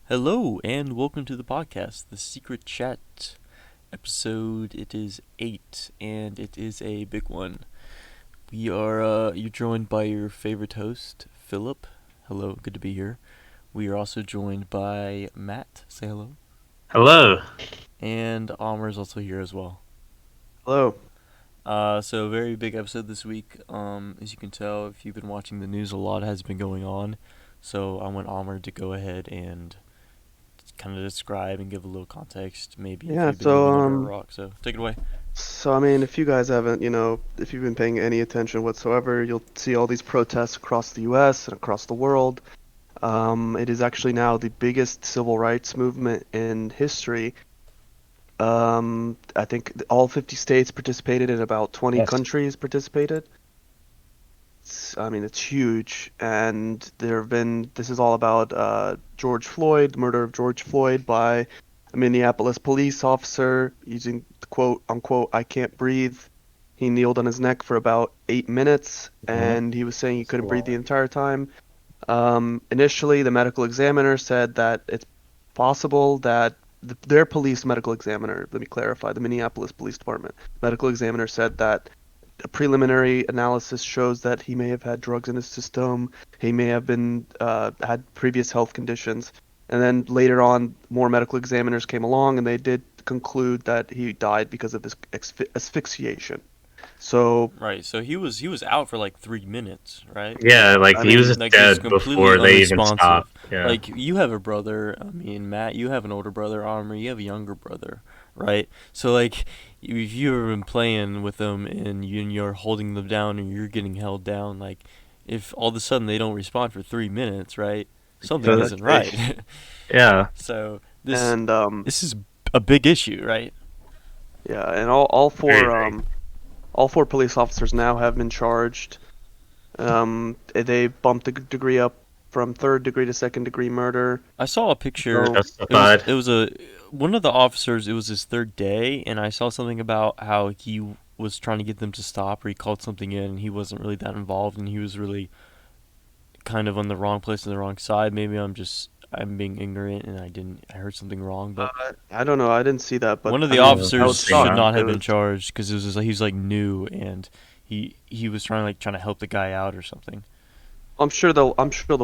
Hello and welcome to the podcast, The Secret Chat episode. It is 8 and it is a big one. You're joined by your favorite host, Philip. Hello, good to be here. We are also joined by Matt. Say hello. Hello. And Amr is also here as well. Hello. So very big episode this week. As you can tell, if you've been watching the news, a lot has been going on. So I want Amr to go ahead and kind of describe and give a little context, maybe Yeah, if you've been so living under a rock. So take it away. I mean, if you guys haven't, if you've been paying any attention whatsoever, you'll see all these protests across the US and across the world. It is actually now the biggest civil rights movement in history. I think all 50 states participated and about 20 Yes. countries participated. It's huge, and this is all about George Floyd, the murder of George Floyd by a Minneapolis police officer using the quote unquote "I can't breathe." He kneeled on his neck for about 8 minutes, and he was saying he couldn't breathe the entire time. Initially, the medical examiner said that it's possible that their police medical examiner, let me clarify, the Minneapolis Police Department medical examiner said that a preliminary analysis shows that he may have had drugs in his system. He may have been had previous health conditions, and then later on, more medical examiners came along, and they did conclude that he died because of this asphyxiation. So, Right. So he was out for like 3 minutes, right? Yeah, like I he was mean, just Like just dead completely before they even unresponsive. stopped. Yeah. Like you have a brother. I mean, Matt, you have an older brother. Armor, you have a younger brother, right? So like, if you've ever been playing with them and you're holding them down and you're getting held down, like if all of a sudden they don't respond for 3 minutes, right? Something isn't exactly. right. Yeah. So this And this is a big issue, right? yeah, and all Very four big. all four police officers now have been charged. They bumped the degree up from third degree to second degree murder. I saw a picture. So, It was Justified. it was a one of the officers. It was his third day, and I saw something about how he was trying to get them to stop, or he called something in, and he wasn't really that involved, and he was really kind of on the wrong place and the wrong side. Maybe I'm being ignorant, and I heard something wrong, but I don't know. I didn't see that, but one of I the mean, I I officers was seen should shocked that. not have been because charged because it was just like he was like new, and he was trying to help the guy out or something. I'm sure they'll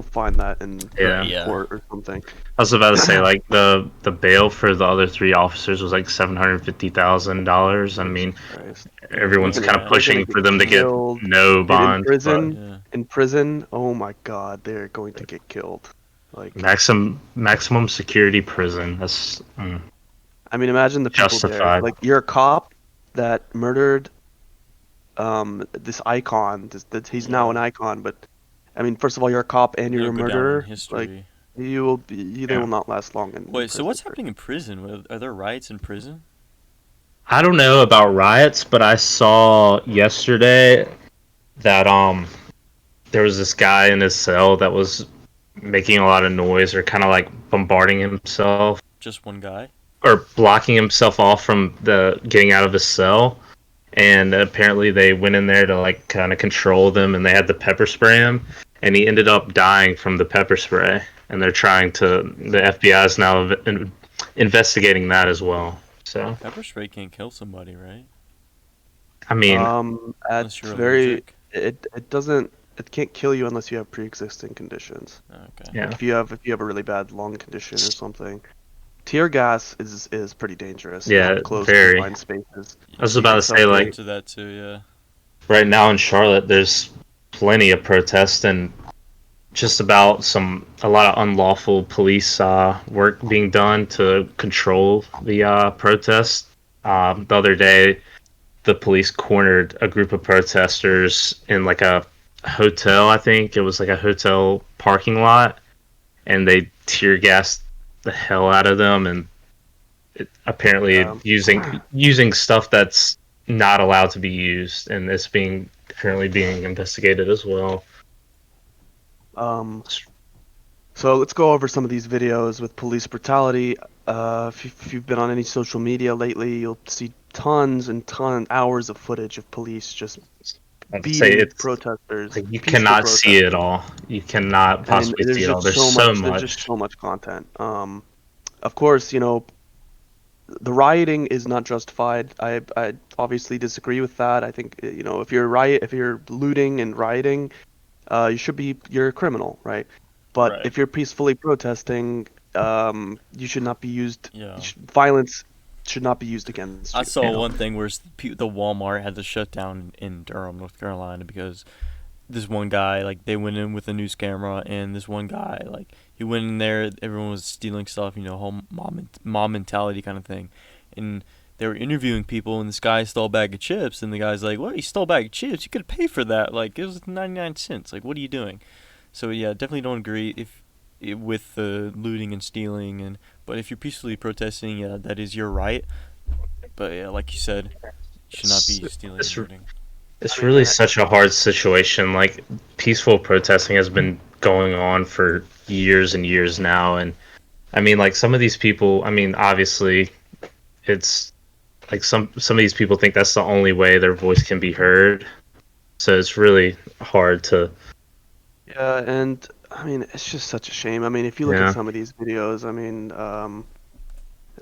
find that in Right? Yeah. Yeah. court or something. I was about to say like the bail for the other three officers was like $750,000. I mean, Jesus Christ. everyone's Even if kind of Yeah. they're gonna pushing get for them to get killed no bond, but Yeah. in prison, oh my God, they're going to get killed. Like, maximum security prison. That's I mean, imagine the people there. justified. Like, you're a cop that murdered this icon. He's now an Yeah. icon, but I mean, first of all, you're a cop and you're It'll a go down in murderer. Like, history. they Yeah. will not last long in Wait, so prison what's for. happening in prison? Are there riots in prison? I don't know about riots, but I saw yesterday that there was this guy in his cell that was making a lot of noise or kind of like bombarding himself Just one guy? or blocking himself off from the getting out of his cell. And apparently they went in there to like kind of control them, and they had to pepper spray him, and he ended up dying from the pepper spray. And they're trying to the FBI is now investigating that as well. So Pepper spray can't kill somebody, right? I mean, Unless At you're very, allergic. it doesn't, it can't kill you unless you have pre-existing conditions. Okay. Like yeah, if you have a really bad lung condition or something. Tear gas is pretty dangerous yeah, in closed very. confined spaces. I was You about can to say Look like suffocate. into that too, yeah. right now in Charlotte, there's plenty of protests and just about a lot of unlawful police work being done to control the protests. The other day, the police cornered a group of protesters in like a hotel. I think it was like a hotel parking lot, and they tear gassed the hell out of them, and apparently Um, using stuff that's not allowed to be used, and it's being currently being investigated as well. um, so let's go over some of these videos with police brutality. If you've been on any social media lately, you'll see tons and hours of footage of police just I'd say beating it's protesters, like you peaceful cannot see it protesters. all. You cannot I mean, possibly see it all. There's there's just so much content. Of course, the rioting is not justified. I obviously disagree with that. I think if you're looting and rioting, you're a criminal, right? But Right. if you're peacefully protesting, you should not be used. Yeah. Violence should not be used against I you. saw one thing where the Walmart had to shut down in Durham, North Carolina, because this one guy, like, they went in with a news camera, and this one guy, like, he went in there, everyone was stealing stuff, whole mom mentality kind of thing, and they were interviewing people, and this guy stole a bag of chips, and the guy's like, "What? You stole a bag of chips? You could pay for that. Like, it was 99 cents. Like, what are you doing?" So yeah, definitely don't agree with the looting and stealing, but if you're peacefully protesting, yeah, that is your right. But yeah, like you said, you should not be stealing and looting. It's I mean, really such a hard situation. Like, peaceful protesting has been going on for years and years now, and I mean, like, some of these people. I mean, obviously, it's like some of these people think that's the only way their voice can be heard. So it's really hard to. yeah, and I mean, it's just such a shame. I mean, if you look at Yeah. some of these videos, I mean,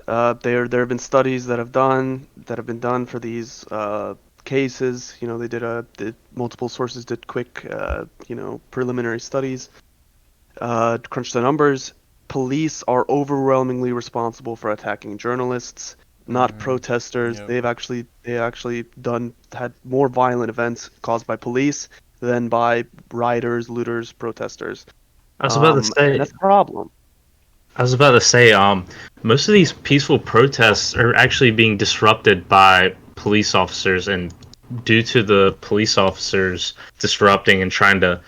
there have been studies that have been done for these cases. Multiple sources did quick, preliminary studies, crunched the numbers. Police are overwhelmingly responsible for attacking journalists, not protesters. Yep. They actually had more violent events caused by police than by rioters, looters, protesters. I was about to And say. that's a problem. I was about to say. Most of these peaceful protests are actually being disrupted by police officers, and due to the police officers disrupting and trying to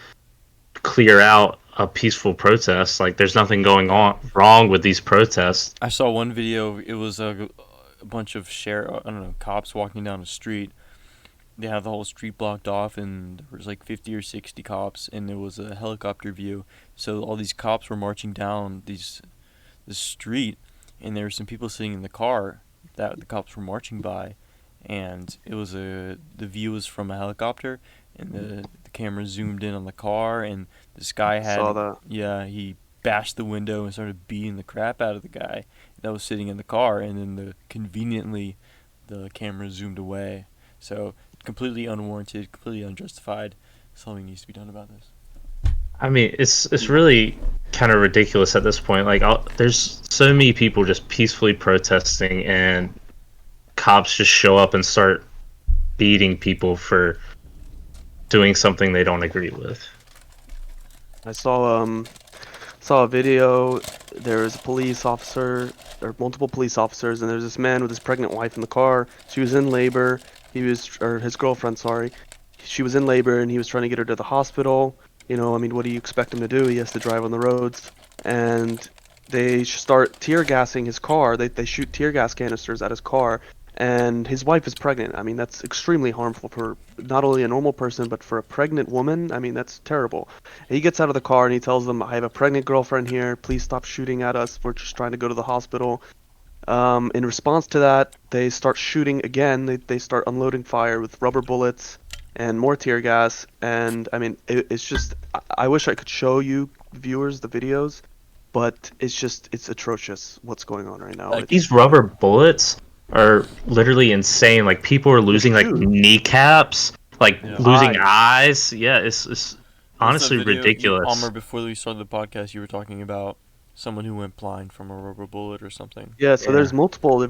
clear out a peaceful protest. Like, there's nothing going on wrong with these protests. I saw one video. It was a bunch of cops walking down the street. They have the whole street blocked off, and there was like 50 or 60 cops, and it was a helicopter view. So all these cops were marching down this street, and there were some people sitting in the car that the cops were marching by, and the view was from a helicopter, and the camera zoomed in on the car, and this guy Saw that. he bashed the window and started beating the crap out of the guy that was sitting in the car, and then conveniently the camera zoomed away. So completely unwarranted, completely unjustified. Something needs to be done about this. I mean, it's really kind of ridiculous at this point. Like, there's so many people just peacefully protesting, and cops just show up and start beating people for doing something they don't agree with. I saw a video. There was a police officer, or multiple police officers, and there's this man with his pregnant wife in the car. She was in labor. Or his girlfriend, sorry. She was in labor, and he was trying to get her to the hospital. I mean, what do you expect him to do? He has to drive on the roads, and they start tear gassing his car. They shoot tear gas canisters at his car, and his wife is pregnant. I mean, that's extremely harmful for not only a normal person, but for a pregnant woman. I mean, that's terrible. He gets out of the car and he tells them, "I have a pregnant girlfriend here. Please stop shooting at us. We're just trying to go to the hospital." In response to that, they start shooting again. They start unloading fire with rubber bullets and more tear gas. And I mean, it's just, I wish I could show you viewers the videos, but it's atrocious what's going on right now. Like, these rubber bullets are literally insane. Like, people are losing like huge. kneecaps, like Yeah. losing eyes. Yeah, it's honestly What's that video ridiculous. Almer, before we started the podcast, you were talking about someone who went blind from a rubber bullet or something. Yeah, so Yeah. there've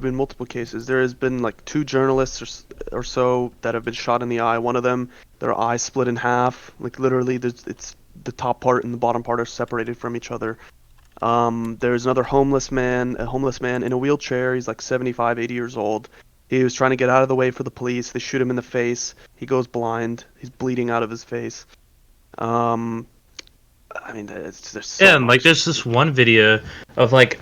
been multiple cases. There has been like two journalists or so that have been shot in the eye. One of them, their eye split in half. Like, literally, it's the top part and the bottom part are separated from each other. There's another homeless man in a wheelchair. He's like 75, 80 years old. He was trying to get out of the way for the police. They shoot him in the face. He goes blind. He's bleeding out of his face. I mean, there's so Yeah, and like, much. there's this one video of like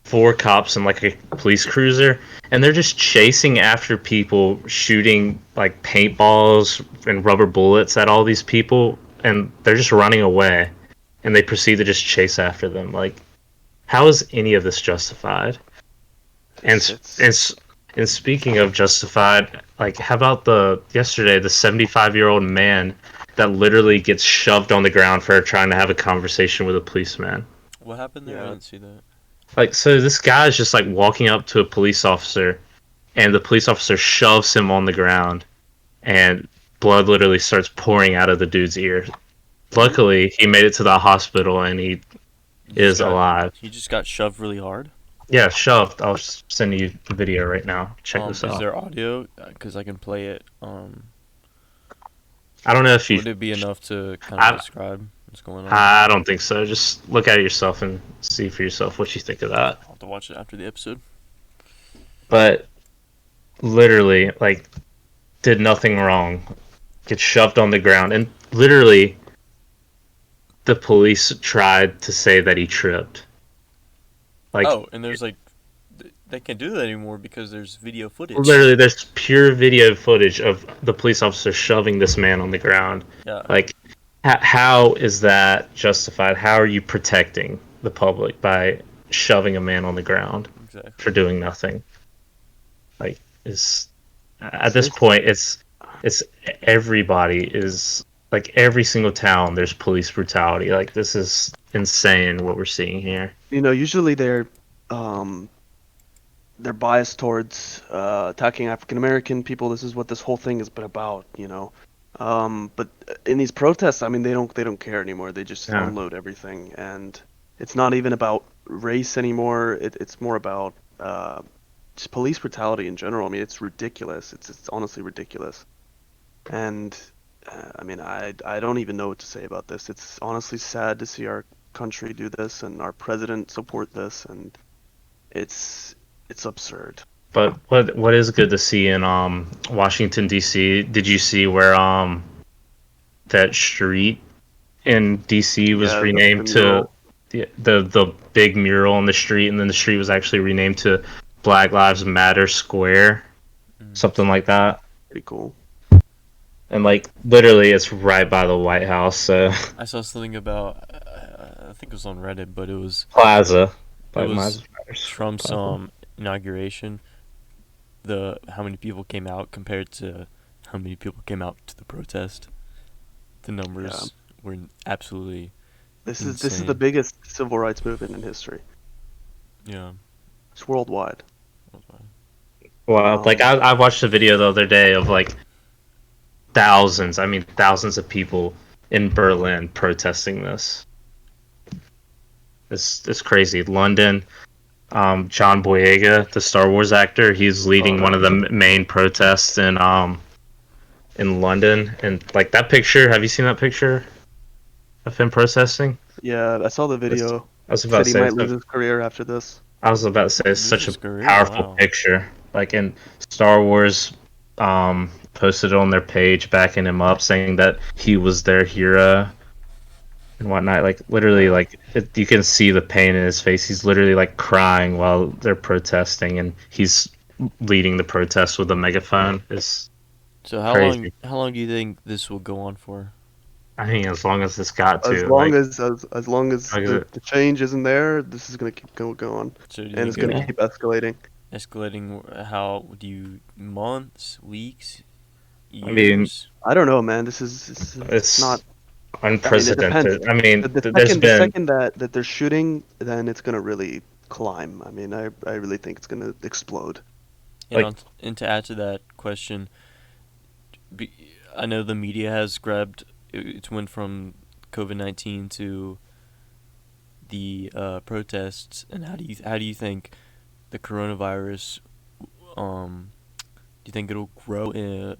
4 cops and like a police cruiser, and they're just chasing after people, shooting like paintballs and rubber bullets at all these people, and they're just running away, and they proceed to just chase after them. Like, how is any of this justified? And It's- it's And speaking of Justified, like, how about yesterday, the 75-year-old man that literally gets shoved on the ground for trying to have a conversation with a policeman? What happened there? I Yeah. didn't see that. Like, so this guy is just like walking up to a police officer, and the police officer shoves him on the ground, and blood literally starts pouring out of the dude's ear. Luckily, he made it to the hospital and he is alive. He just got shoved really hard. Yeah, shoved. I'll send you the video right now. Check this Is out. there audio? Because I can play it. I don't know if you. Would it be enough to kind of I- describe what's going on? I don't think so. Just look at it yourself and see for yourself what you think of that. I'll have to watch it after the episode. But literally, like, did nothing wrong. Gets shoved on the ground, and literally, the police tried to say that he tripped. Like, And there's like, they can't do that anymore because there's video footage. literally, there's pure video footage of the police officer shoving this man on the ground. Yeah. Like, how is that justified? How are you protecting the public by shoving a man on the ground Exactly. for doing nothing? Like, at this point, it's everybody is like every single town. There's police brutality. Like, this is insane what we're seeing here. Usually they're biased towards attacking African American people. This is what this whole thing has been about. But in these protests, I mean, they don't care anymore. They just Yeah. unload everything, and it's not even about race anymore. It's more about just police brutality in general. I mean, it's ridiculous. It's honestly ridiculous. And I mean, I don't even know what to say about this. It's honestly sad to see our country do this and our president support this, and it's absurd. But what is good to see in Washington D.C. Did you see where that street in D.C. was Yeah, renamed the to mural. the big mural on the street, and then the street was actually renamed to Black Lives Matter Square, something like that. Pretty cool. And like literally, it's right by the White House, so I saw something about, I think it was on Reddit, but it was Plaza. Black was Lives Matter Trump's Plaza. inauguration. How many people came out compared to how many people came out to the protest. The numbers were absolutely This is insane. the biggest civil rights movement in history. Yeah. It's worldwide. Well, like I watched a video the other day of like thousands of people in Berlin protesting this. It's crazy. London, John Boyega, the Star Wars actor, he's leading one of the main protests in London. And like that picture, have you seen that picture of him protesting? Yeah, I saw the video. I was about Said to he say, might lose his career after this. it's such Lose his a career? powerful Wow. picture. Like, in Star Wars, posted it on their page, backing him up, saying that he was their hero and whatnot. Like, literally, like you can see the pain in his face. He's literally like crying while they're protesting, and he's leading the protest with a megaphone. It's So how crazy. long do you think this will go on for? I think as long as this got to, As long like, as Like the change isn't there, this is gonna keep going, So do you and it's think gonna it'll keep escalating. escalating? How do you months, weeks, years? I mean, I don't know, man. This is it's not. unprecedented. I mean, The there's second, been the second that they're shooting, then it's gonna really climb. I mean, I really think it's gonna explode. And, like- and to add to that question, I know the media has grabbed. It's went from COVID-19 to the protests, and how do you think the coronavirus? Do you think it'll grow? The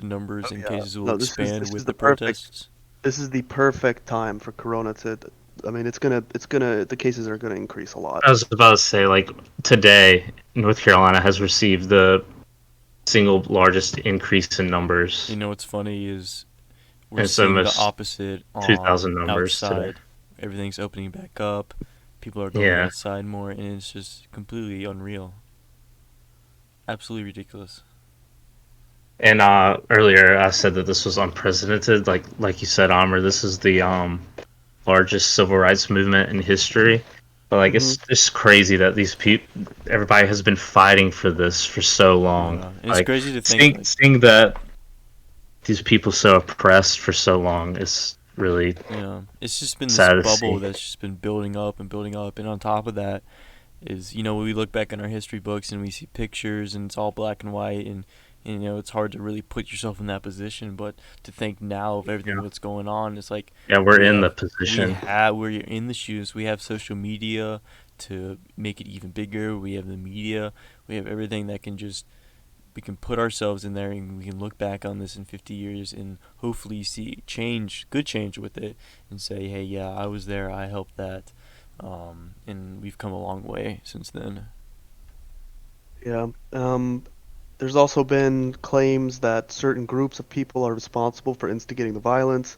numbers in yeah. cases will No, this expand is with the the perfect- protests. This is the perfect time for Corona to. I mean, the cases are gonna increase a lot. I was about to say, like, today, North Carolina has received the single largest increase in numbers. You know what's funny is we're It's seeing the almost opposite 2,000 numbers today. outside. Everything's opening back up. People are going Yeah. outside more, and it's just completely unreal. Absolutely ridiculous. And earlier I said that this was unprecedented. Like you said, Amr, this is the largest civil rights movement in history. But like, it's just crazy that these people, everybody has been fighting for this for so long. Yeah. It's Like, crazy to think. seeing that these people so oppressed for so long is really Yeah, it's just been this sad to bubble see. that's just been building up and building up, and on top of that is, when we look back in our history books and we see pictures and it's all black and white, and it's hard to really put yourself in that position, but to think now of everything Yeah, that's going on, it's like yeah, we're we in the have position. we're in the shoes. We have social media to make it even bigger. We have the media. We have everything that can just we can put ourselves in there and we can look back on this in 50 years and hopefully see good change with it and say, hey, yeah, I was there, I helped that, and we've come a long way since then. Yeah. There's also been claims that certain groups of people are responsible for instigating the violence.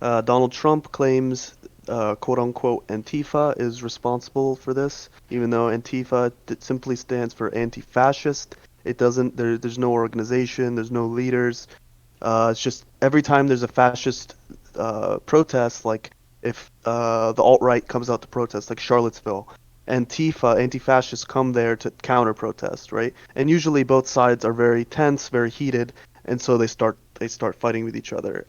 Donald Trump claims, quote unquote, Antifa is responsible for this, even though Antifa simply stands for anti-fascist. It doesn't. There's no organization. There's no leaders. It's just every time there's a fascist protest, like if the alt-right comes out to protest, like Charlottesville, Antifa, anti-fascists come there to counter-protest, right? And usually both sides are very tense, very heated, and so they start fighting with each other.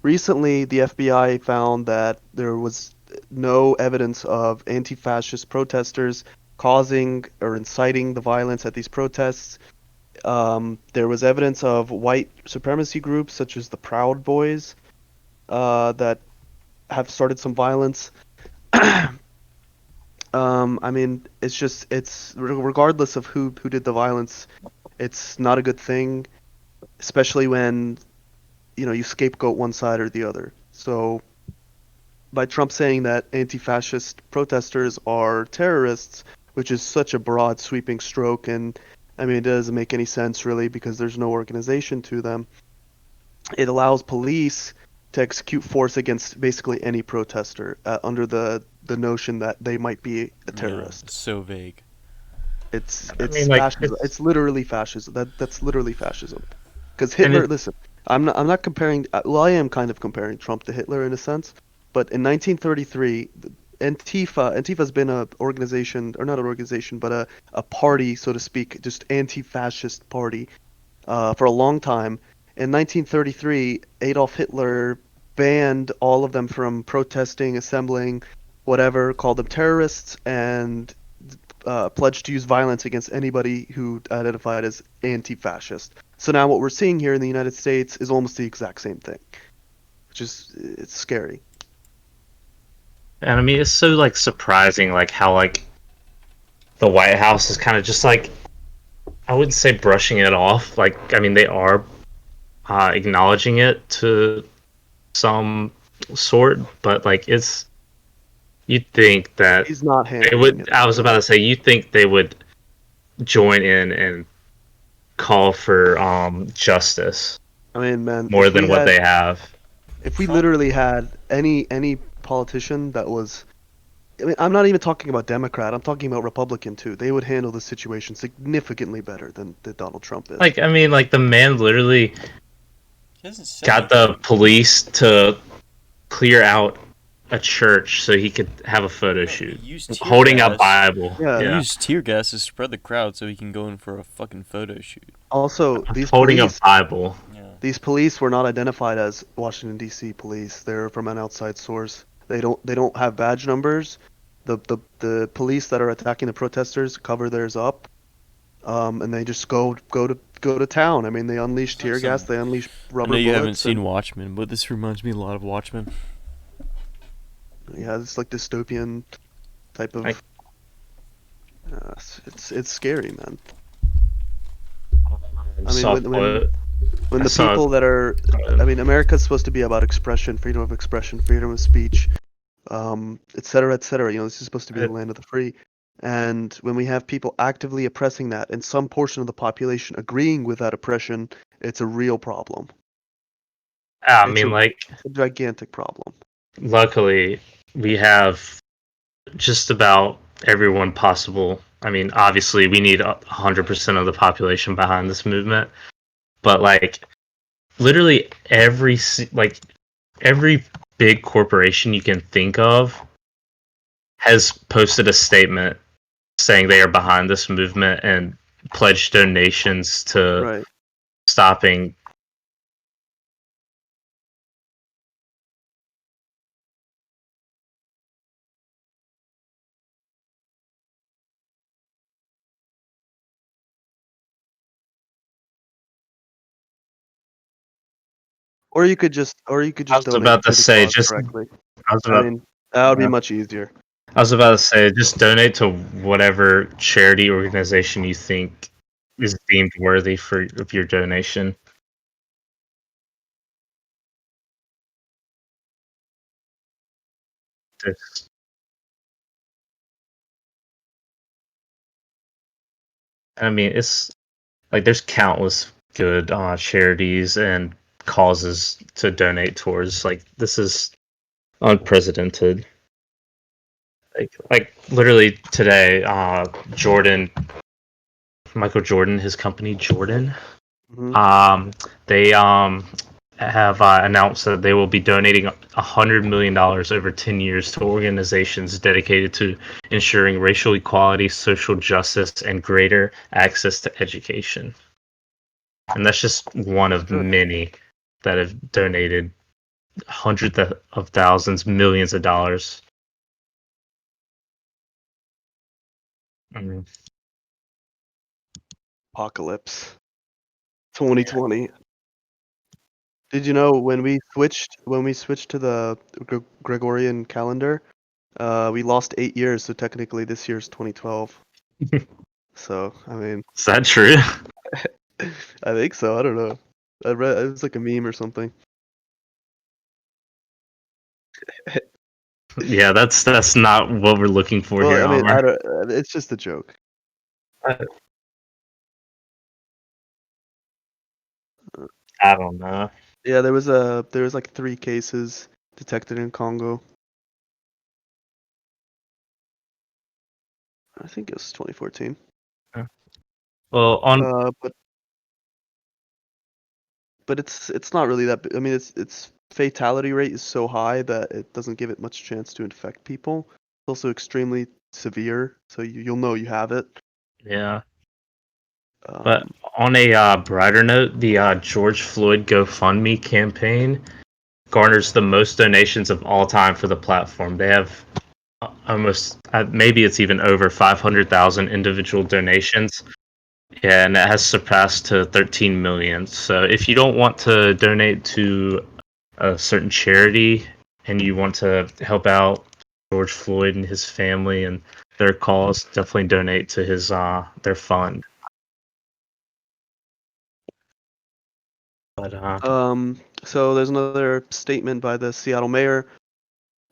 Recently, the FBI found that there was no evidence of anti-fascist protesters causing or inciting the violence at these protests. There was evidence of white supremacy groups such as the Proud Boys that have started some violence. I mean, it's regardless of who did the violence, it's not a good thing, especially when you scapegoat one side or the other. So by Trump saying that anti-fascist protesters are terrorists, which is such a broad, sweeping stroke, and I mean, it doesn't make any sense really because there's no organization to them. It allows police to execute force against basically any protester under the notion that they might be a Yeah, terrorist. it's so vague. It's I it's mean, like, fascism. It's literally fascism. That's literally fascism. Because and Hitler, listen, I'm not comparing. Well, I am kind of comparing Trump to Hitler in a sense, but in 1933, Antifa's been a organization, or not an organization, but a party, so to speak, just anti-fascist party, for a long time. In 1933, Adolf Hitler banned all of them from protesting, assembling, whatever, called them terrorists, and pledged to use violence against anybody who identified as anti-fascist. So now what we're seeing here in the United States is almost the exact same thing, which is it's scary. I mean, it's so like surprising, like how like the White House is kind of just like, I wouldn't say brushing it off. Like, I mean, they are acknowledging it to some sort, but like you'd think that He's not they handling would. it. I was about to say, you'd think they would join in and call for justice I mean, man, more than what they have. if we literally had any politician that was, I mean, I'm not even talking about Democrat. I'm talking about Republican too. They would handle the situation significantly better than Donald Trump is. Like, I mean, like the man literally He hasn't said got the anything. police to clear out a church so he could have a photo No, shoot, he used tear holding a gas. Bible. Yeah. He Yeah, used tear gas to spread the crowd so he can go in for a fucking photo shoot. Also, these holding police, a Bible. Yeah. these police were not identified as Washington D.C. police. They're from an outside source. They don't have badge numbers. The police that are attacking the protesters cover theirs up, and they just go to town. I mean, they unleash It's like tear gas. some- They unleash I rubber know you bullets. haven't seen and, Watchmen, but this reminds me a lot of Watchmen. yeah, it's like dystopian type of. Like- It's scary, man. I mean, Saw when I the saw- people that are, I mean, America's supposed to be about expression, freedom of expression, freedom of speech, et cetera, et cetera. This is supposed to be the land of the free. And when we have people actively oppressing that, and some portion of the population agreeing with that oppression, it's a real problem. I It's mean, like, a gigantic problem. luckily, we have just about everyone possible. I mean, obviously, we need 100% of the population behind this movement, but like, literally every big corporation you can think of has posted a statement saying they are behind this movement and pledged donations to Right. stopping. Or you could just I was donate about to to the say cause just. directly. I was I about. mean, that would be Yeah. much easier. I was about to say just donate to whatever charity organization you think is deemed worthy of your donation. Just- I mean, it's like there's countless good charities and causes to donate towards. Like this is unprecedented. Like literally today, Michael Jordan, his company Jordan, Hmm. they have announced that they will be donating $100 million over 10 years to organizations dedicated to ensuring racial equality, social justice, and greater access to education. And that's just one of Good. many that have donated hundreds of thousands, millions of dollars. Mm. Apocalypse. 2020. Did you know when we switched to the Gregorian calendar, we lost 8 years, so technically this year's 2012. So, I mean, Is that true? I think so. I don't know. I read it was like a meme or something. Yeah, that's not what we're looking for Well, here, I mean, Omar. it's just a joke. I don't know. Yeah, there was like 3 cases detected in Congo. I think it was 2014. Well, on But it's not really that. I mean, its fatality rate is so high that it doesn't give it much chance to infect people. It's also extremely severe, so you'll know you have it. yeah, but Um, on a brighter note, the George Floyd GoFundMe campaign garners the most donations of all time for the platform. They have almost maybe it's even over 500,000 individual donations. Yeah, and it has surpassed to 13 million. So if you don't want to donate to a certain charity and you want to help out George Floyd and his family and their cause, definitely donate to his their fund. But so there's another statement by the Seattle mayor.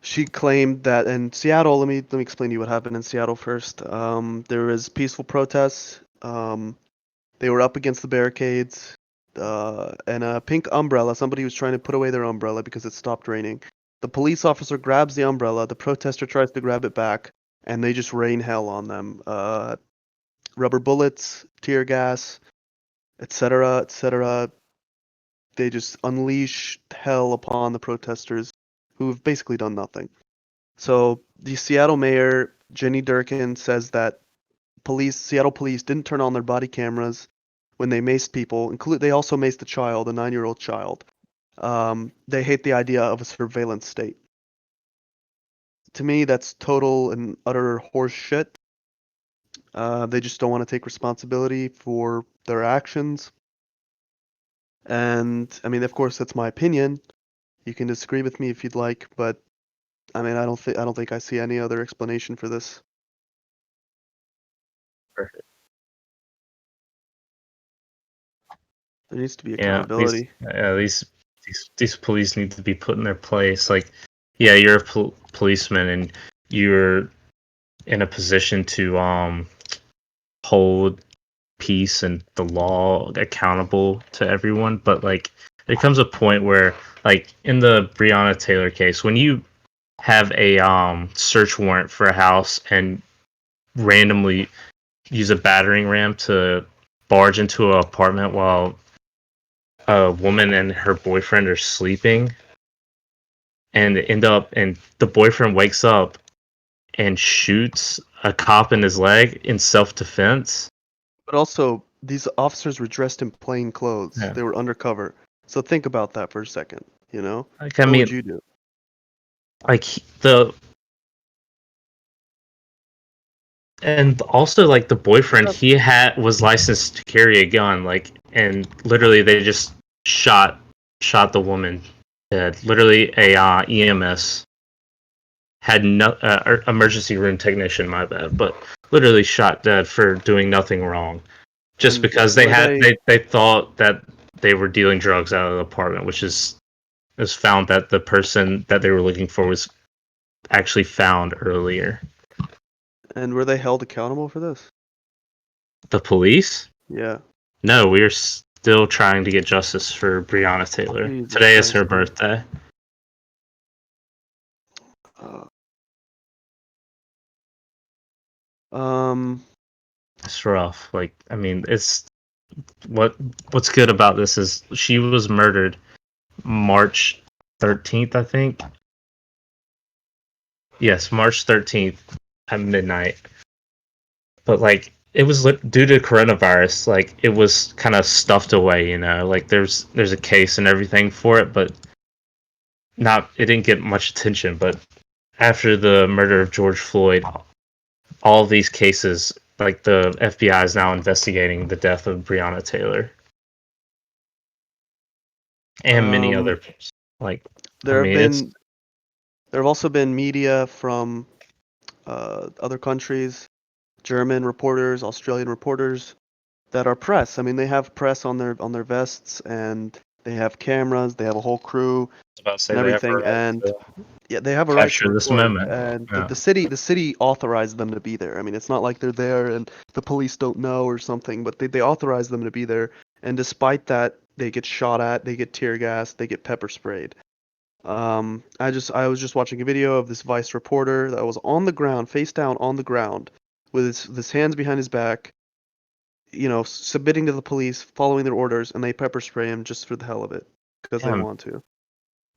She claimed that in Seattle, let me explain to you what happened in Seattle first. There was peaceful protests. They were up against the barricades, and a pink umbrella. Somebody was trying to put away their umbrella because it stopped raining. The police officer grabs the umbrella. The protester tries to grab it back, and they just rain hell on them. Rubber bullets, tear gas, etc., etc. They just unleash hell upon the protesters, who've basically done nothing. So the Seattle mayor, Jenny Durkin, says that Seattle police didn't turn on their body cameras when they maced people. They also maced a child, a 9-year-old child. They hate the idea of a surveillance state. To me, that's total and utter horse shit. They just don't want to take responsibility for their actions. And I mean, of course, that's my opinion. You can disagree with me if you'd like, but I mean, I don't think I see any other explanation for this. There needs to be yeah, accountability. these police need to be put in their place. Like, yeah, you're a policeman and you're in a position to hold peace and the law accountable to everyone, but like there comes a point where, like in the Breonna Taylor case, when you have a search warrant for a house and randomly use a battering ram to barge into an apartment while a woman and her boyfriend are sleeping, and the boyfriend wakes up and shoots a cop in his leg in self-defense. But also, these officers were dressed in plain clothes. Yeah. They were undercover. So think about that for a second. You know, Like, I what mean, would you do? like and also like the boyfriend, he was licensed to carry a gun, like, and literally they just shot the woman dead. Literally, a EMS had no emergency room technician, my bad, but literally shot dead for doing nothing wrong, just And because they thought that they were dealing drugs out of the apartment, which is found that the person that they were looking for was actually found earlier. And were they held accountable for this? The police? Yeah. No, we're still trying to get justice for Breonna Taylor. Jesus Today is her Christ. birthday. Uh, It's rough. Like, I mean, it's what's good about this is she was murdered March 13th, I think. Yes, March 13th at midnight. But like, it was due to coronavirus. Like, it was kind of stuffed away, you know. Like, there's a case and everything for it, but it didn't get much attention. But after the murder of George Floyd, all these cases, like, the FBI is now investigating the death of Breonna Taylor and many other, like, there have also been media from other countries, German reporters, Australian reporters that are press. I mean, they have press on their vests, and they have cameras. They have a whole crew about to say and they have a everything. right And to yeah, they have a right to capture this report. moment. And Yeah. the city authorized them to be there. I mean, it's not like they're there and the police don't know or something, but they authorized them to be there. And despite that, they get shot at, they get tear gassed, they get pepper sprayed. I was just watching a video of this Vice reporter that was on the ground, face down on the ground, with his hands behind his back, you know, submitting to the police, following their orders, and they pepper spray him just for the hell of it because they want to.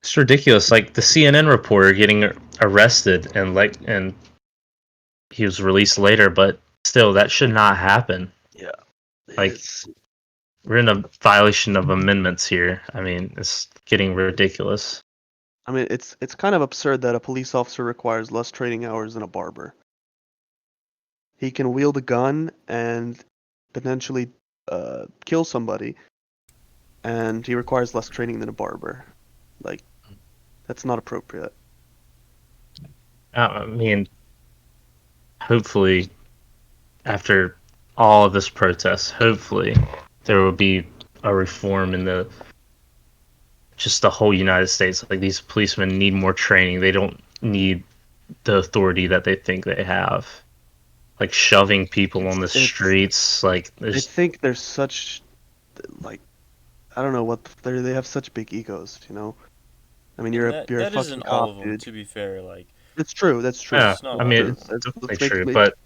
It's ridiculous. Like, the CNN reporter getting arrested and he was released later, but still, that should not happen. Yeah. Like, we're in a violation of amendments here. I mean, it's getting ridiculous. I mean, it's kind of absurd that a police officer requires less training hours than a barber. He can wield a gun and potentially kill somebody, and he requires less training than a barber. Like, that's not appropriate. I mean, hopefully, after all of this protest, hopefully there will be a reform in the whole United States. Like, these policemen need more training. They don't need the authority that they think they have. Like, shoving people on the streets. Like, I think there's such, like, I don't know what they have such big egos, you know. I mean, you're a fucking isn't cop, all of them, dude. to be fair. Like, It's true. That's true. yeah, It's not I mean, all. it's definitely Let's true, make- but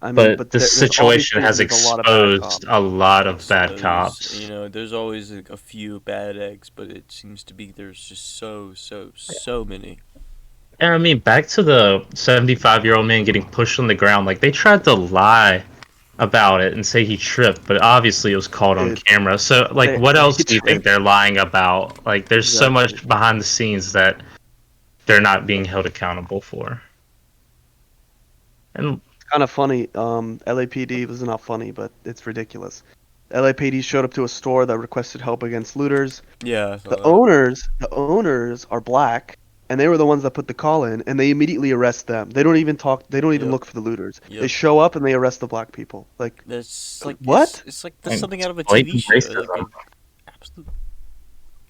I mean, but there's this situation has obviously there's a lot of bad exposed cops. a lot of bad Exposed, cops. You know, there's always a few bad eggs, but it seems to be there's just so many. And I mean, back to the 75-year-old man getting pushed on the ground. Like, they tried to lie about it and say he tripped, but obviously it was caught on Dude, camera. So, like, what else do you think tripped. they're lying about? Like, there's so Exactly. much behind the scenes that they're not being held accountable for. And Kind of funny. LAPD was not funny, but it's ridiculous. LAPD showed up to a store that requested help against looters. Yeah. I saw The that. owners are black, and they were the ones that put the call in, and they immediately arrest them. They don't even talk. They don't even Yep. look for the looters. Yep. They show up and they arrest the black people. Like, That's like what? It's like that's something out of a blatant TV show. racism. Like, absolute.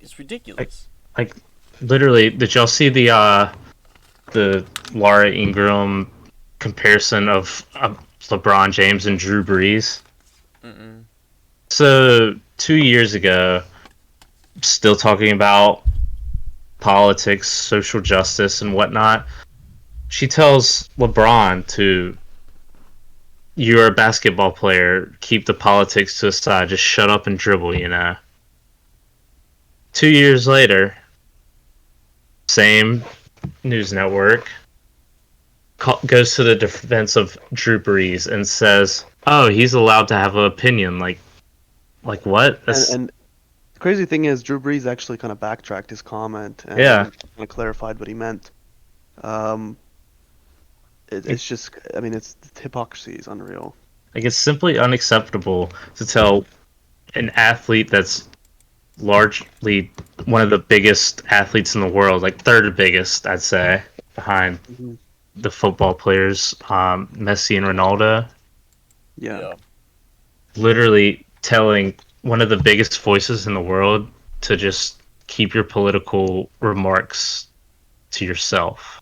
It's ridiculous. like, literally, did y'all see the Laura Ingraham comparison of LeBron James and Drew Brees? Mm-mm. So 2 years ago, still talking about politics, social justice, and whatnot, she tells LeBron to, "You're a basketball player, keep the politics to the side, just shut up and dribble," you know. 2 years later, same news network, goes to the defense of Drew Brees and says, "Oh, he's allowed to have an opinion." Like what? And the crazy thing is, Drew Brees actually kind of backtracked his comment Yeah. and kind of clarified what he meant. Um, it's just, I mean, it's hypocrisy is unreal. Like it's simply unacceptable to tell an athlete that's largely one of the biggest athletes in the world, like third biggest, I'd say, behind Mm-hmm. the football players, Messi and Ronaldo. Yeah. Literally telling one of the biggest voices in the world to just keep your political remarks to yourself.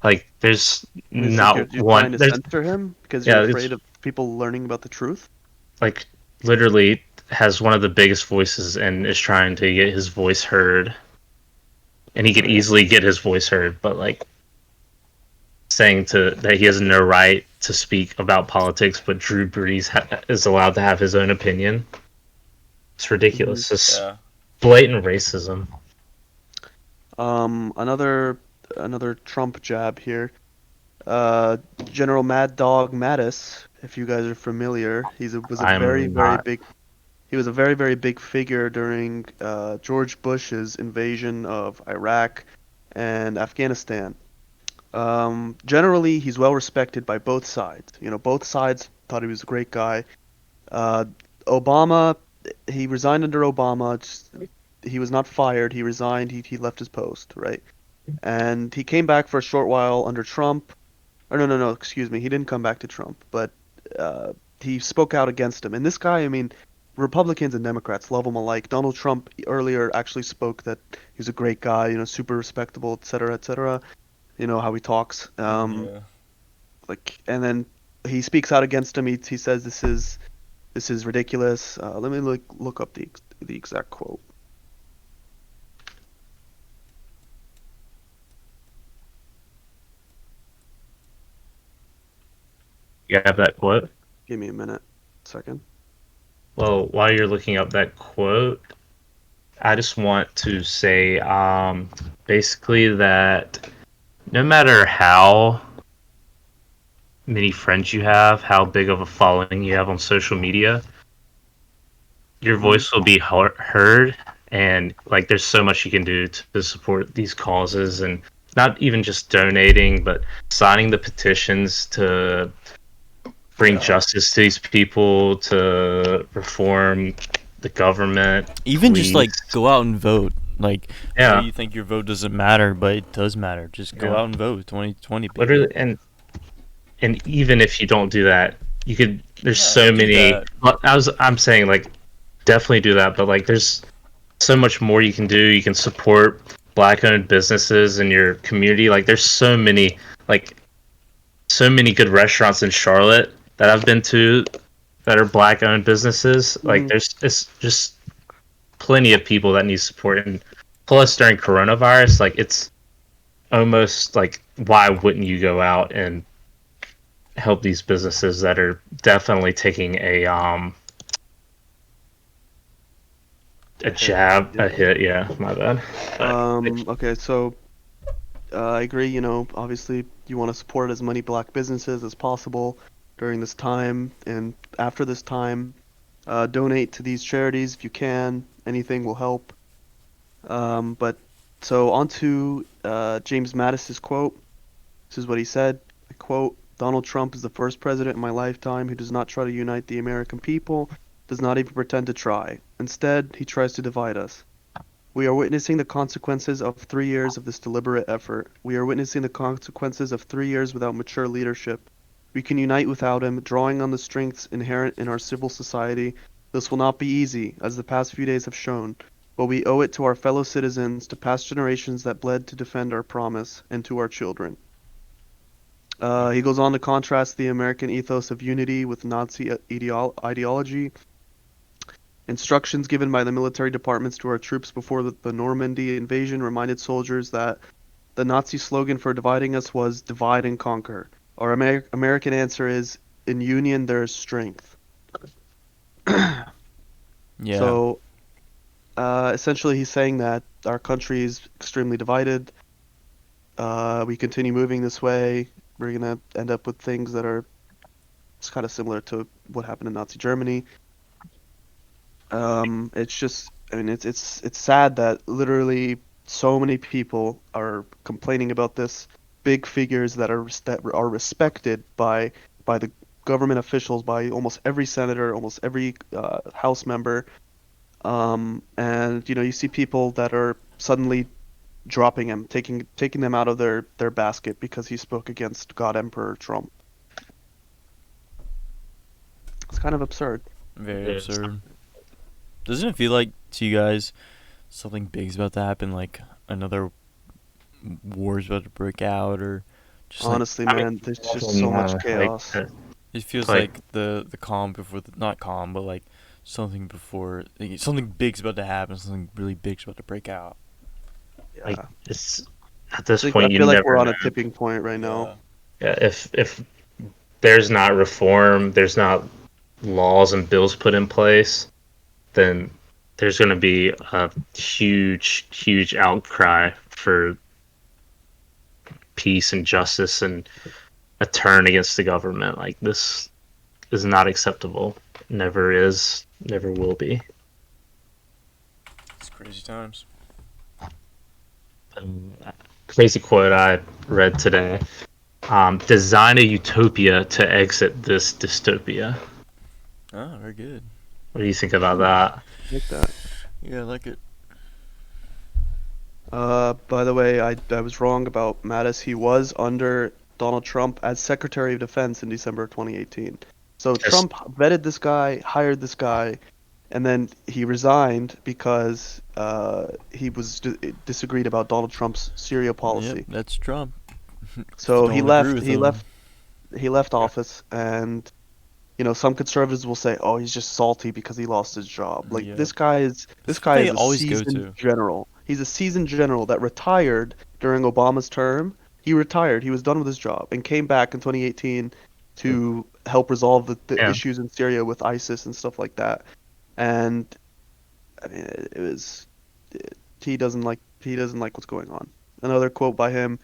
Like, there's It's like not you're one. trying to There's censor him because you're yeah, afraid it's of people learning about the truth. like literally has one of the biggest voices and is trying to get his voice heard, and he could Right. easily get his voice heard, but like saying to that he has no right to speak about politics, but Drew Brees is allowed to have his own opinion. It's ridiculous. It's Yeah. blatant racism. Another Trump jab here. General Mad Dog Mattis, if you guys are familiar, was a very, I'm very not. big. He was a very, very big figure during George Bush's invasion of Iraq and Afghanistan. Generally, he's well respected by both sides. You know, both sides thought he was a great guy. Obama, he resigned under Obama. He was not fired. He resigned. He left his post, right? And he came back for a short while under Trump. Or no, excuse me. He didn't come back to Trump, but uh, he spoke out against him. And this guy, I mean, Republicans and Democrats love him alike. Donald Trump earlier actually spoke that he was a great guy, you know, super respectable, etc., etc. You know how he talks. Yeah. Like, and then he speaks out against him. He says this is ridiculous. Let me look up the exact quote. You have that quote? Give me a minute, second. Well, while you're looking up that quote, I just want to say basically that no matter how many friends you have, how big of a following you have on social media, your voice will be heard. And like, there's so much you can do to support these causes, and not even just donating, but signing the petitions to bring justice to these people, to reform the government. Even just like police. go out and vote. Like, Yeah. maybe you think your vote doesn't matter, but it does matter. Just go Yeah. out and vote. 2020 people. Literally, and even if you don't do that, you could. There's so do many. that. Well, I'm saying like definitely do that, but like there's so much more you can do. You can support black-owned businesses in your community. Like there's so many good restaurants in Charlotte that I've been to that are black-owned businesses. Like it's just plenty of people that need support, and plus during coronavirus, like it's almost like why wouldn't you go out and help these businesses that are definitely taking a hit. Yeah, my bad. Okay, so I agree. You know, obviously you want to support as many black businesses as possible during this time and after this time. Donate to these charities if you can. Anything will help. But so on to James Mattis's quote. This is what he said. I quote, Donald Trump is the first president in my lifetime who does not try to unite the American people, does not even pretend to try. Instead, he tries to divide us. We are witnessing the consequences of 3 years of this deliberate effort. We are witnessing the consequences of 3 years without mature leadership. We can unite without him, drawing on the strengths inherent in our civil society. This will not be easy, as the past few days have shown, but we owe it to our fellow citizens, to past generations that bled to defend our promise, and to our children. He goes on to contrast the American ethos of unity with Nazi ideology. Instructions given by the military departments to our troops before the Normandy invasion reminded soldiers that the Nazi slogan for dividing us was divide and conquer. Our American answer is, in union there is strength. Yeah. So, essentially he's saying that our country is extremely divided. we continue moving this way, we're gonna end up with things that are it's kind of similar to what happened in Nazi Germany. It's just, I mean, it's sad that literally so many people are complaining about this. Big figures that are respected by the government officials, by almost every senator, almost every House member. And you see people that are suddenly dropping him, taking them out of their basket because he spoke against God Emperor Trump. It's kind of absurd. Very It is. absurd. Doesn't it feel like to you guys something big's about to happen, like another war's about to break out, or just like Honestly, I mean, man, there's just so much chaos. it feels like- like the calm before the not calm, but like something before something big's about to happen, something really big's about to break out. Yeah. like it's at this I point you feel like never we're on know. a tipping point right now. Yeah, if there's not reform, there's not laws and bills put in place, then there's going to be a huge outcry for peace and justice and a turn against the government. Like, this is not acceptable. Never is, never will be. It's crazy times. Crazy quote I read today. Design a utopia to exit this dystopia. Oh, very good. What do you think about that? Like that. Yeah, I like it. By the way, I was wrong about Mattis. He was under Donald Trump as Secretary of Defense in December of 2018. So Yes. Trump vetted this guy, hired this guy, and then he resigned because he was disagreed about Donald Trump's Syria policy. Yep, that's Trump. So he Don't agree left. with He him. left. He left office, and some conservatives will say, "Oh, he's just salty because he lost his job." Like Yeah. this guy is they a always go seasoned to. general. He's a seasoned general that retired during Obama's term. He retired. He was done with his job and came back in 2018 to help resolve the Yeah. issues in Syria with ISIS and stuff like that. And I mean, it was he doesn't like what's going on. Another quote by him: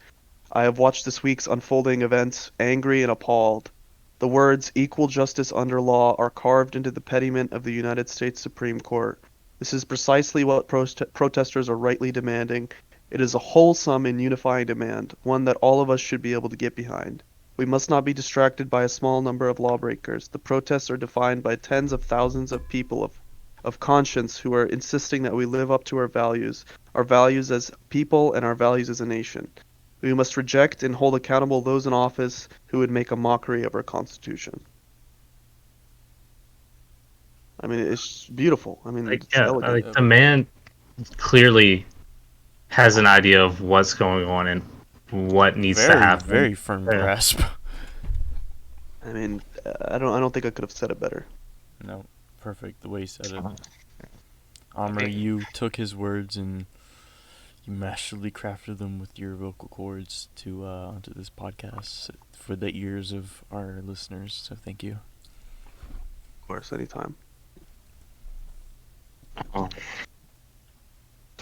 "I have watched this week's unfolding events angry and appalled. The words equal justice under law are carved into the pediment of the United States Supreme Court. This is precisely what protesters are rightly demanding. It is a wholesome and unifying demand, one that all of us should be able to get behind. We must not be distracted by a small number of lawbreakers. The protests are defined by tens of thousands of people of conscience who are insisting that we live up to our values as people and our values as a nation. We must reject and hold accountable those in office who would make a mockery of our Constitution." I mean, it's beautiful. I mean, Like, it's yeah, elegant. like the man clearly has an idea of what's going on and what needs to Very, happen. very firm Yeah. grasp. I mean, I don't think I could have said it better. No, perfect the way he said it. Amr, you took his words and you masterfully crafted them with your vocal cords to onto this podcast for the ears of our listeners. So thank you. Of course, anytime.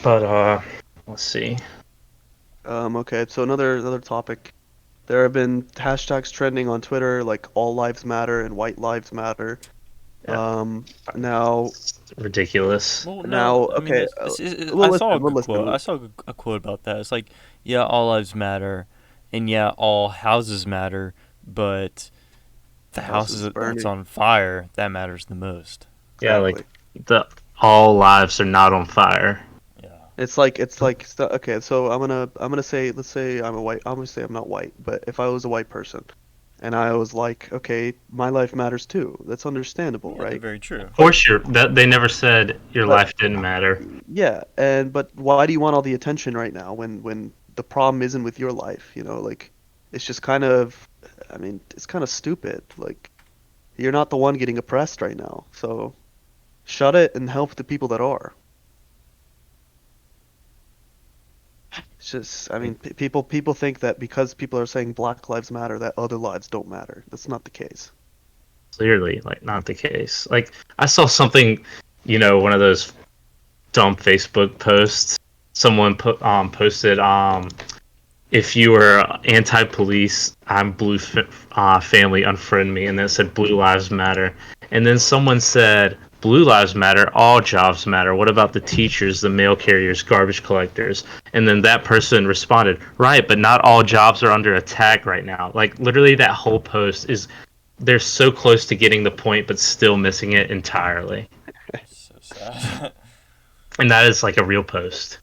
But let's see. Okay, so another topic. There have been hashtags trending on Twitter like "All Lives Matter" and "White Lives Matter." Yeah. Now, It's ridiculous. Well, Now, I mean, okay, I saw we'll a listen. quote. I saw a quote about that. It's like, yeah, all lives matter, and yeah, all houses matter, but the House is house that's burning. on fire that matters the most. Yeah, like exactly. the all lives are not on fire. Yeah. It's like okay. So I'm gonna say, let's say I'm gonna say I'm not white, but if I was a white person, and I was like, okay, my life matters too. That's understandable, Yeah, right? very true. Of course, they never said your But- life didn't matter. Yeah, but why do you want all the attention right now when the problem isn't with your life? Like it's just kind of, I mean, it's kind of stupid. Like you're not the one getting oppressed right now, so shut it and help the people that are. It's just, I mean, people think that because people are saying Black Lives Matter, that other lives don't matter. That's not the case. Clearly, like, not the case. Like, I saw something, one of those dumb Facebook posts. Someone posted, if you were anti-police, I'm family, unfriend me, and then it said Blue Lives Matter, and then someone said Blue Lives Matter, all jobs matter. What about the teachers, the mail carriers, garbage collectors? And then that person responded, right, but not all jobs are under attack right now. Like literally, that whole post is they're so close to getting the point, but still missing it entirely. So sad. And that is like a real post.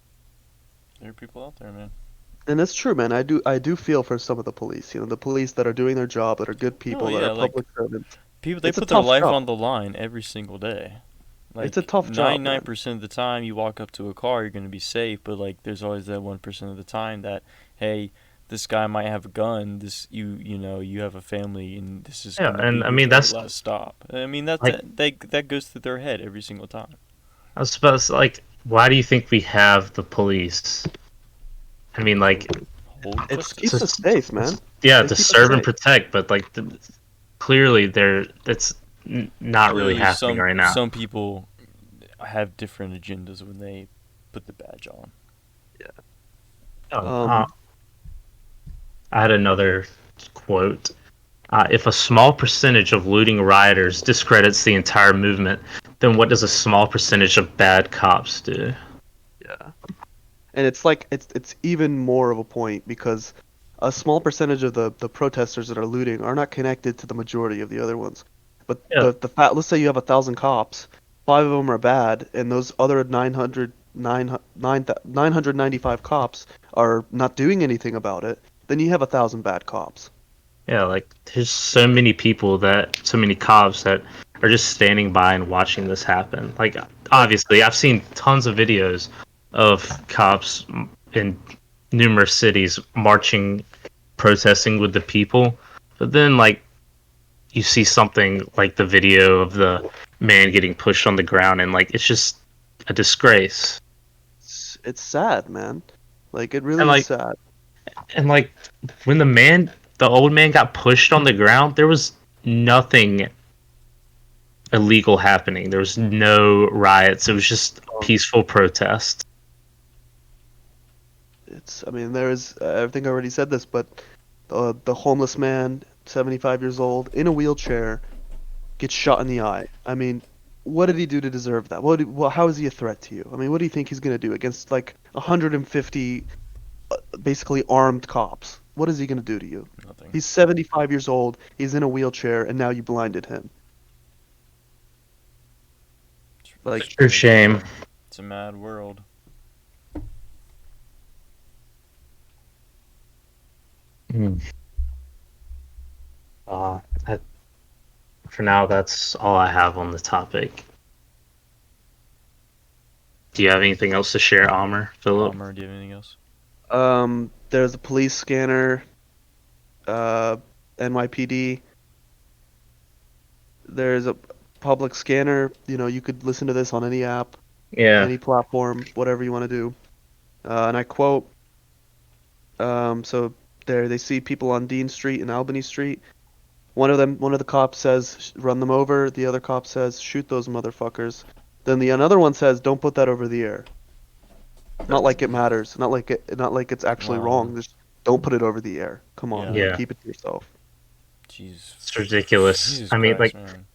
There are people out there, man. And it's true, man. I do feel for some of the police. You know, the police that are doing their job, that are good people, No, that yeah, are like, public servants. People, they It's a put their tough life job. on the line every single day. Like, It's a tough job, man. 99% of the time, you walk up to a car, you're gonna be safe. But like, there's always that 1% of the time that, hey, this guy might have a gun. You know, you have a family, and this is Yeah, gonna and be I your mean very that's last stop. I mean, that's like that goes through their head every single time. I was supposed to, like, why do you think we have the police? I mean, like, Hold It questions. keeps us safe, man. yeah, They to keep us serve and safe. protect, but like, clearly, it's not really Clearly, happening right now. some people have different agendas when they put the badge on. Oh, Um, I had another quote. If a small percentage of looting rioters discredits the entire movement, then what does a small percentage of bad cops do? yeah. And it's like it's even more of a point because a small percentage of the protesters that are looting are not connected to the majority of the other ones. But Yeah. the fact, let's say you have 1,000 cops, 5 of them are bad, and those other 995 cops are not doing anything about it. Then you have 1,000 bad cops. Yeah, like there's so many so many cops that are just standing by and watching this happen. Like, obviously, I've seen tons of videos of cops in numerous cities marching, protesting with the people. But then, like, you see something like the video of the man getting pushed on the ground, and like, it's just a disgrace. It's sad, man. Like it really And is like, sad. and like, when the old man got pushed on the ground, there was nothing illegal happening. There was no riots. It was just peaceful protest. I mean, I think I already said this, but the homeless man, 75 years old, in a wheelchair, gets shot in the eye. I mean, what did he do to deserve that? How is he a threat to you? I mean, what do you think he's gonna do against like 150 basically armed cops? What is he gonna do to you? Nothing. He's 75 years old, he's in a wheelchair, and now you blinded him. Like, It's a shame. It's a mad world. Uh, I, for now, that's all I have on the topic. Do you have anything else to share, Amr, Philip? Palmer, do you have anything else? there's a police scanner, NYPD. There's a public scanner. You know, you could listen to this on any app, Yeah. any platform, whatever you want to do. And I quote, so there they see people on Dean Street and Albany Street. One of the cops says, run them over. The other cop says, shoot those motherfuckers. Then another one says, don't put that over the air. Not like it matters. Not like it's actually Wow. wrong. Just don't put it over the air. Come on, Yeah. keep it to yourself. Jeez. It's ridiculous. Jesus I mean, Christ, like, man.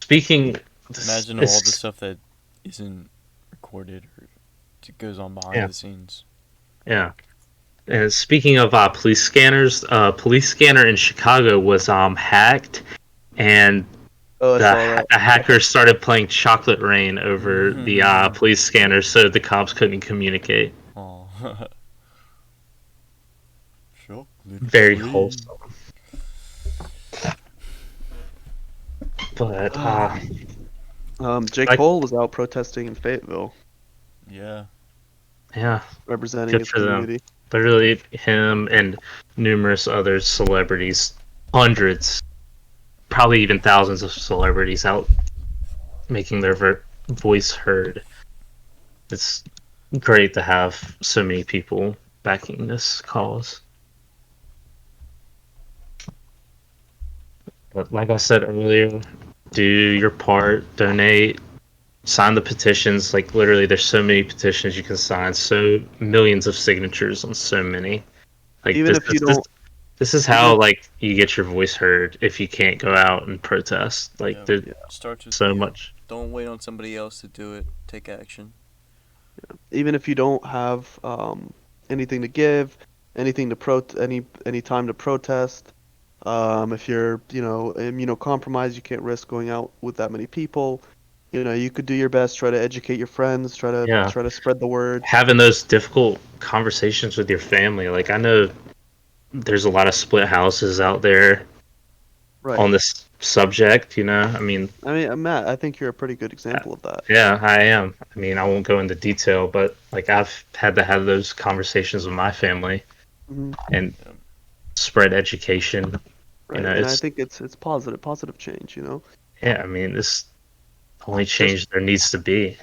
speaking. Imagine all the stuff that isn't recorded or goes on behind Yeah. the scenes. Yeah. And speaking of police scanners, police scanner in Chicago was hacked, and Oh, I saw that. the hackers started playing Chocolate Rain over the Mhm. police scanners, so the cops couldn't communicate. Oh. Chocolate Very rain. wholesome. But Jake like- Paul was out protesting in Fayetteville, Yeah. yeah, representing Good his for them. community. literally him and numerous other celebrities, hundreds, probably even thousands of celebrities out making their voice heard. It's great to have so many people backing this cause. But like I said earlier, do your part, donate, sign the petitions. Like, literally, there's so many petitions you can sign, so millions of signatures on so many. Like Even if you don't, this is even how if, like you get your voice heard if you can't go out and protest. Like Yeah. there's yeah, Starts with so you. much. Don't wait on somebody else to do it. Take action. even if you don't have anything to give, anything to any time to protest, if you're, immunocompromised, you can't risk going out with that many people. You could do your best, try to educate your friends, try to Yeah. try to spread the word. Having those difficult conversations with your family. Like I know there's a lot of split houses out there Right. on this subject, I mean, I mean, Matt, I think you're a pretty good example of that. yeah, I am. I mean, I won't go into detail, but like I've had to have those conversations with my family Hmm. and Yeah. spread education. Right. And I It's think it's positive change. yeah, I mean, this only Just change there needs to be.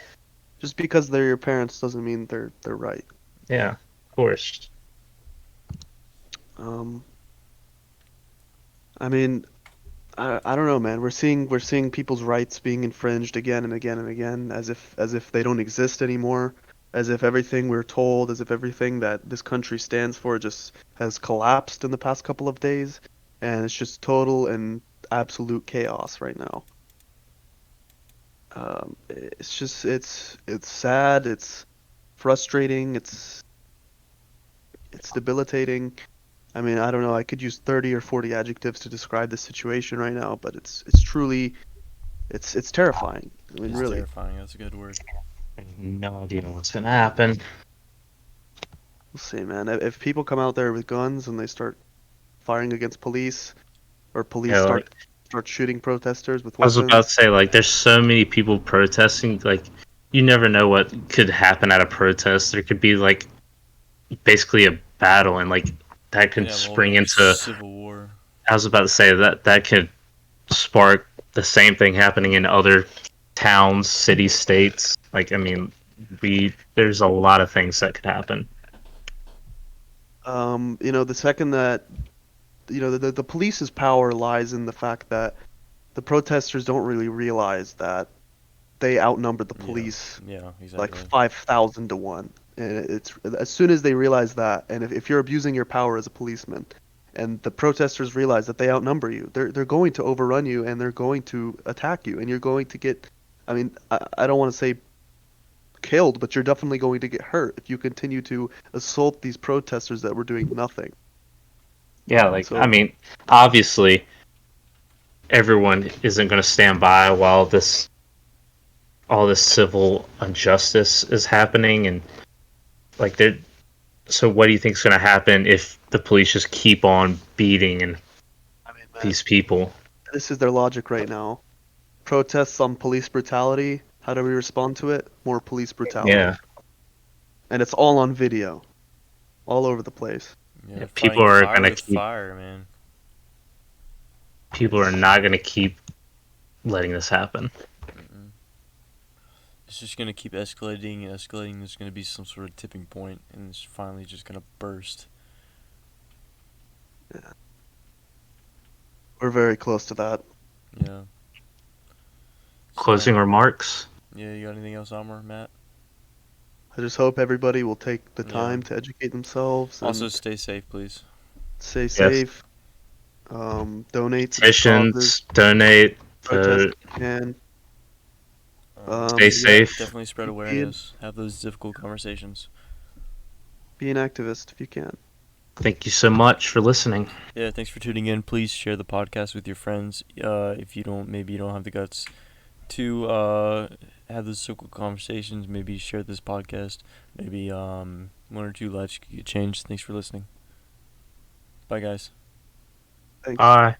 just because they're your parents doesn't mean they're right. Yeah, of course. Um, I mean, I don't know, man. We're seeing people's rights being infringed again and again and again, as if they don't exist anymore, as if everything we're told, as if everything that this country stands for just has collapsed in the past couple of days, and it's just total and absolute chaos right now. It's just it's sad, it's frustrating, it's debilitating. I mean, I don't know. I could use 30 or 40 adjectives to describe the situation right now, but it's truly it's terrifying. I mean, It's really. terrifying. That's a good word. I have no idea what's gonna happen. We'll see, man. If people come out there with guns and they start firing against police, or police Yeah, start like start shooting protesters with I was about to weapons, say, like, there's so many people protesting. Like, you never know what could happen at a protest. There could be like basically a battle, and like that Could could have a spring whole into. civil war. I was about to say that could spark the same thing happening in other towns, cities, states. Like, I mean, there's a lot of things that could happen. the second that the police's power lies in the fact that the protesters don't really realize that they outnumber the Yeah. police Yeah. like Exactly. 5,000 to 1. And it's as soon as they realize that, and if you're abusing your power as a policeman, and the protesters realize that they outnumber you, they're going to overrun you and they're going to attack you, and you're going to get, I mean, I don't want to say killed, but you're definitely going to get hurt if you continue to assault these protesters that were doing nothing. Yeah, like I So, mean, obviously everyone isn't going to stand by while this all this civil injustice is happening, and like there. So, what do you think is going to happen if the police just keep on beating and I mean, man, these people? this is their logic right now. Protests on police brutality. How do we respond to it? More police Yeah, brutality. And it's all on video, all over the place. Yeah. people Fighting are fire going to with keep. fire, man. People are not going to keep letting this happen. Mm-mm. It's just gonna keep escalating and escalating. There's gonna be some sort of tipping point, and it's finally just gonna burst. We're very close to that. Yeah. Closing So, remarks. yeah, you got anything else, Amr, Matt? I just hope everybody will take the Yeah. time to educate themselves Also, and stay safe, please. stay Yes. safe. Donate to causes, Petitions. Donate. protest if you can. Stay Yeah, safe. Definitely spread be awareness. Have those difficult conversations. be an activist if you can. Thank you so much for listening. Yeah, thanks for tuning in. Please share the podcast with your friends. If you don't, maybe you don't have the guts to have those difficult conversations. Maybe share this podcast. Maybe one or two lives could get changed. Thanks for listening. Bye, guys. Thanks. Bye.